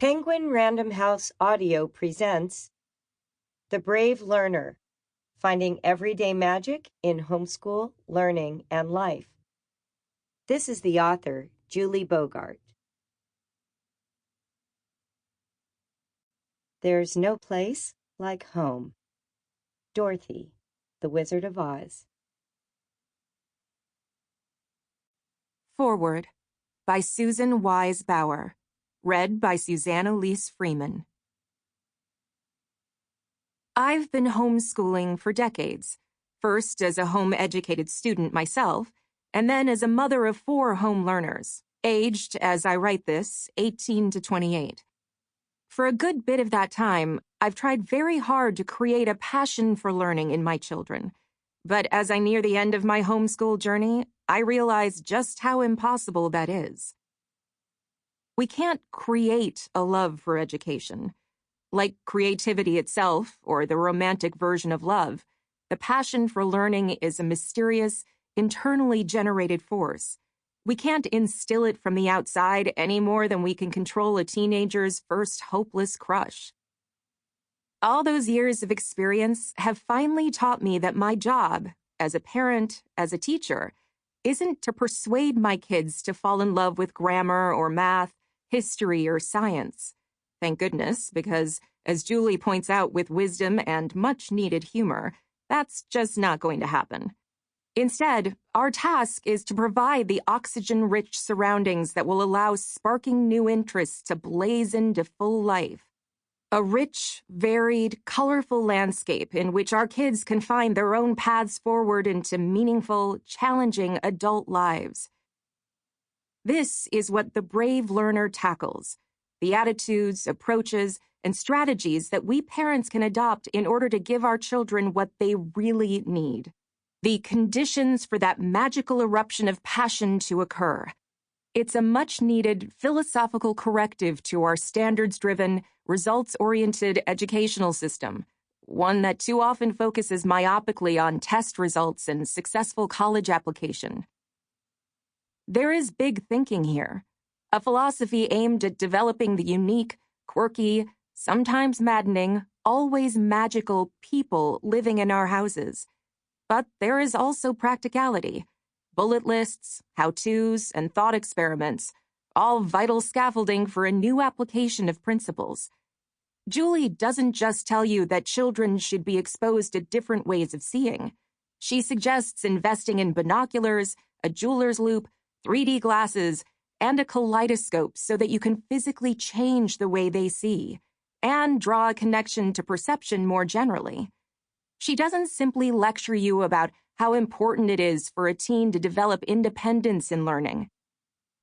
Penguin Random House Audio presents The Brave Learner, Finding Everyday Magic in Homeschool, Learning, and Life. This is the author, Julie Bogart. There's no place like home. Dorothy, the Wizard of Oz. Forward by Susan Wise Bauer. Read by Susanna Lease Freeman. I've been homeschooling for decades, first as a home-educated student myself, and then as a mother of 4 home learners, aged, as I write this, 18 to 28. For a good bit of that time, I've tried very hard to create a passion for learning in my children. But as I near the end of my homeschool journey, I realize just how impossible that is. We can't create a love for education. Like creativity itself, or the romantic version of love, the passion for learning is a mysterious, internally generated force. We can't instill it from the outside any more than we can control a teenager's first hopeless crush. All those years of experience have finally taught me that my job, as a parent, as a teacher, isn't to persuade my kids to fall in love with grammar or math, history or science. Thank goodness, because, as Julie points out with wisdom and much-needed humor, that's just not going to happen. Instead, our task is to provide the oxygen-rich surroundings that will allow sparking new interests to blaze into full life. A rich, varied, colorful landscape in which our kids can find their own paths forward into meaningful, challenging adult lives. This is what the brave learner tackles, the attitudes, approaches, and strategies that we parents can adopt in order to give our children what they really need. The conditions for that magical eruption of passion to occur. It's a much-needed philosophical corrective to our standards-driven, results-oriented educational system, one that too often focuses myopically on test results and successful college application. There is big thinking here, a philosophy aimed at developing the unique, quirky, sometimes maddening, always magical people living in our houses. But there is also practicality, bullet lists, how-tos, and thought experiments, all vital scaffolding for a new application of principles. Julie doesn't just tell you that children should be exposed to different ways of seeing. She suggests investing in binoculars, a jeweler's loupe, 3D glasses, and a kaleidoscope so that you can physically change the way they see, and draw a connection to perception more generally. She doesn't simply lecture you about how important it is for a teen to develop independence in learning.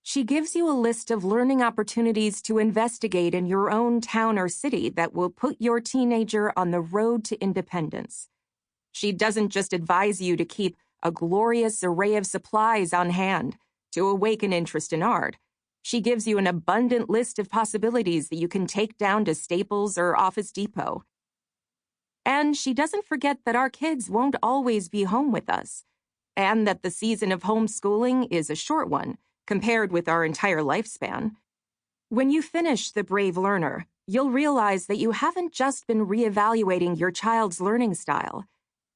She gives you a list of learning opportunities to investigate in your own town or city that will put your teenager on the road to independence. She doesn't just advise you to keep a glorious array of supplies on hand to awaken interest in art. She gives you an abundant list of possibilities that you can take down to Staples or Office Depot. And she doesn't forget that our kids won't always be home with us, and that the season of homeschooling is a short one compared with our entire lifespan. When you finish The Brave Learner, you'll realize that you haven't just been reevaluating your child's learning style.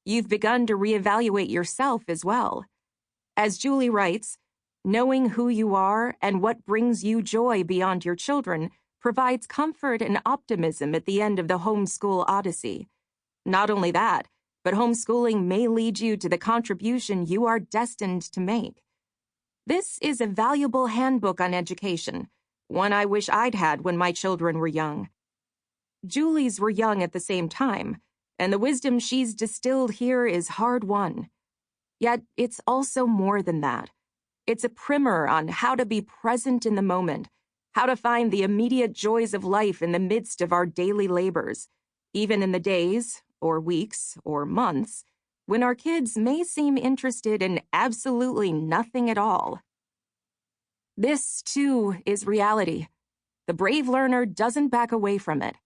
You've begun to reevaluate yourself as well. As Julie writes, knowing who you are and what brings you joy beyond your children provides comfort and optimism at the end of the homeschool odyssey. Not only that, but homeschooling may lead you to the contribution you are destined to make. This is a valuable handbook on education, one I wish I'd had when my children were young. Julie's were young at the same time, and the wisdom she's distilled here is hard-won. Yet it's also more than that. It's a primer on how to be present in the moment, how to find the immediate joys of life in the midst of our daily labors, even in the days, or weeks, or months, when our kids may seem interested in absolutely nothing at all. This, too, is reality. The brave learner doesn't back away from it.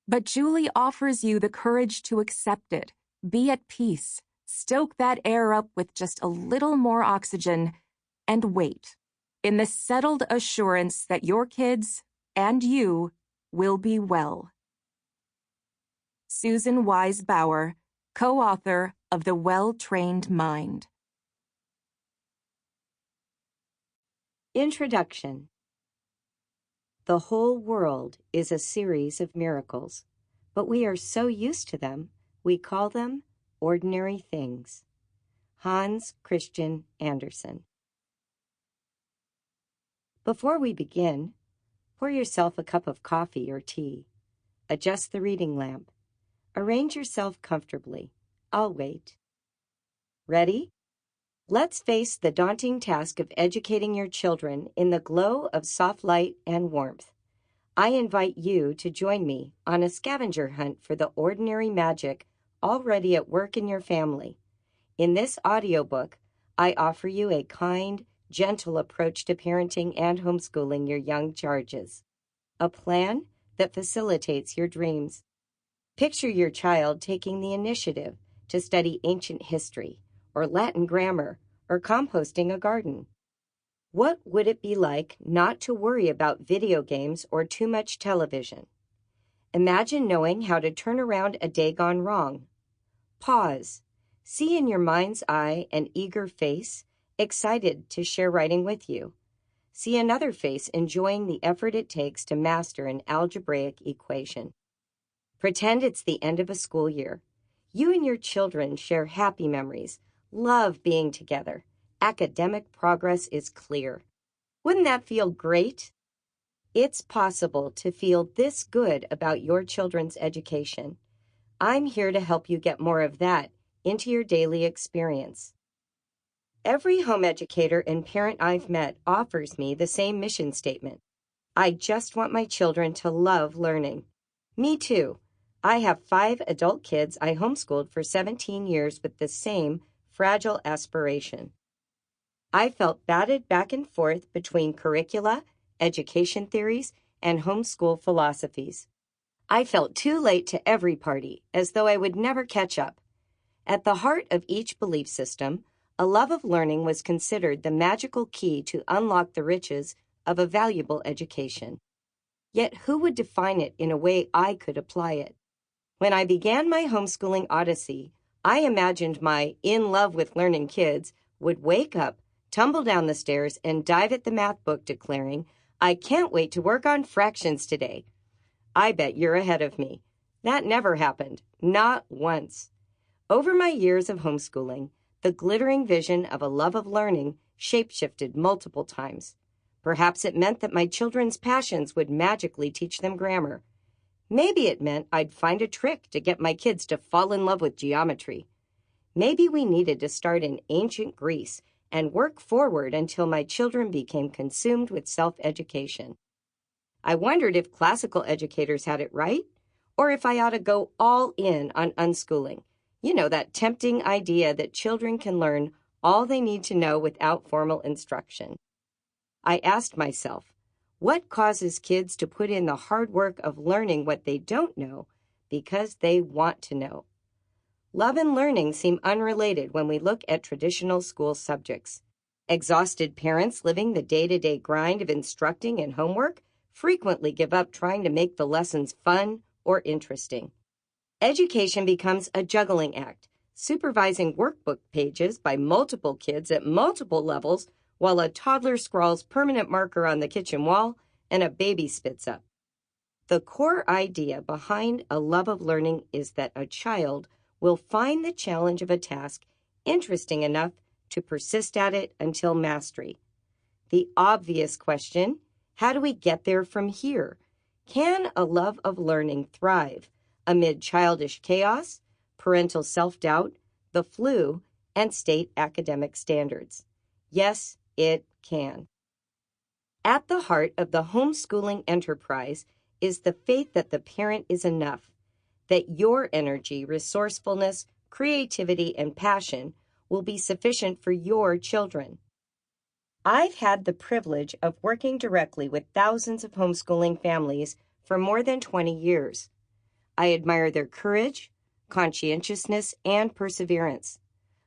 But Julie offers you the courage to accept it, be at peace, stoke that air up with just a little more oxygen, and wait, in the settled assurance that your kids, and you will be well. Susan Wise Bauer, co-author of The Well-Trained Mind. Introduction. The whole world is a series of miracles, but we are so used to them, we call them ordinary things. Hans Christian Andersen. Before we begin, pour yourself a cup of coffee or tea. Adjust the reading lamp. Arrange yourself comfortably. I'll wait. Ready? Let's face the daunting task of educating your children in the glow of soft light and warmth. I invite you to join me on a scavenger hunt for the ordinary magic already at work in your family. In this audiobook, I offer you a kind, gentle approach to parenting and homeschooling your young charges. A plan that facilitates your dreams. Picture your child taking the initiative to study ancient history, or Latin grammar, or composting a garden. What would it be like not to worry about video games or too much television? Imagine knowing how to turn around a day gone wrong. Pause. See in your mind's eye an eager face, excited to share writing with you. See another face enjoying the effort it takes to master an algebraic equation. Pretend it's the end of a school year. You and your children share happy memories, love being together. Academic progress is clear. Wouldn't that feel great? It's possible to feel this good about your children's education. I'm here to help you get more of that into your daily experience. Every home educator and parent I've met offers me the same mission statement. I just want my children to love learning. Me too. I have 5 adult kids I homeschooled for 17 years with the same fragile aspiration. I felt batted back and forth between curricula, education theories, and homeschool philosophies. I felt too late to every party, as though I would never catch up. At the heart of each belief system, a love of learning was considered the magical key to unlock the riches of a valuable education. Yet who would define it in a way I could apply it? When I began my homeschooling odyssey, I imagined my in love with learning kids would wake up, tumble down the stairs, and dive at the math book declaring, "I can't wait to work on fractions today." I bet you're ahead of me. That never happened, not once. Over my years of homeschooling, the glittering vision of a love of learning shapeshifted multiple times. Perhaps it meant that my children's passions would magically teach them grammar. Maybe it meant I'd find a trick to get my kids to fall in love with geometry. Maybe we needed to start in ancient Greece and work forward until my children became consumed with self-education. I wondered if classical educators had it right, or if I ought to go all in on unschooling. You know, that tempting idea that children can learn all they need to know without formal instruction. I asked myself, what causes kids to put in the hard work of learning what they don't know because they want to know? Love and learning seem unrelated when we look at traditional school subjects. Exhausted parents living the day-to-day grind of instructing and homework frequently give up trying to make the lessons fun or interesting. Education becomes a juggling act, supervising workbook pages by multiple kids at multiple levels while a toddler scrawls permanent marker on the kitchen wall and a baby spits up. The core idea behind a love of learning is that a child will find the challenge of a task interesting enough to persist at it until mastery. The obvious question, how do we get there from here? Can a love of learning thrive amid childish chaos, parental self-doubt, the flu, and state academic standards? Yes, it can. At the heart of the homeschooling enterprise is the faith that the parent is enough, that your energy, resourcefulness, creativity, and passion will be sufficient for your children. I've had the privilege of working directly with thousands of homeschooling families for more than 20 years. I admire their courage, conscientiousness, and perseverance.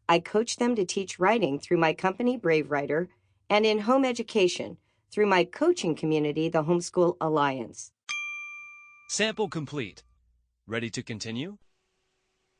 I coach them to teach writing through my company, Brave Writer, and in home education through my coaching community, the Homeschool Alliance. Sample complete. Ready to continue?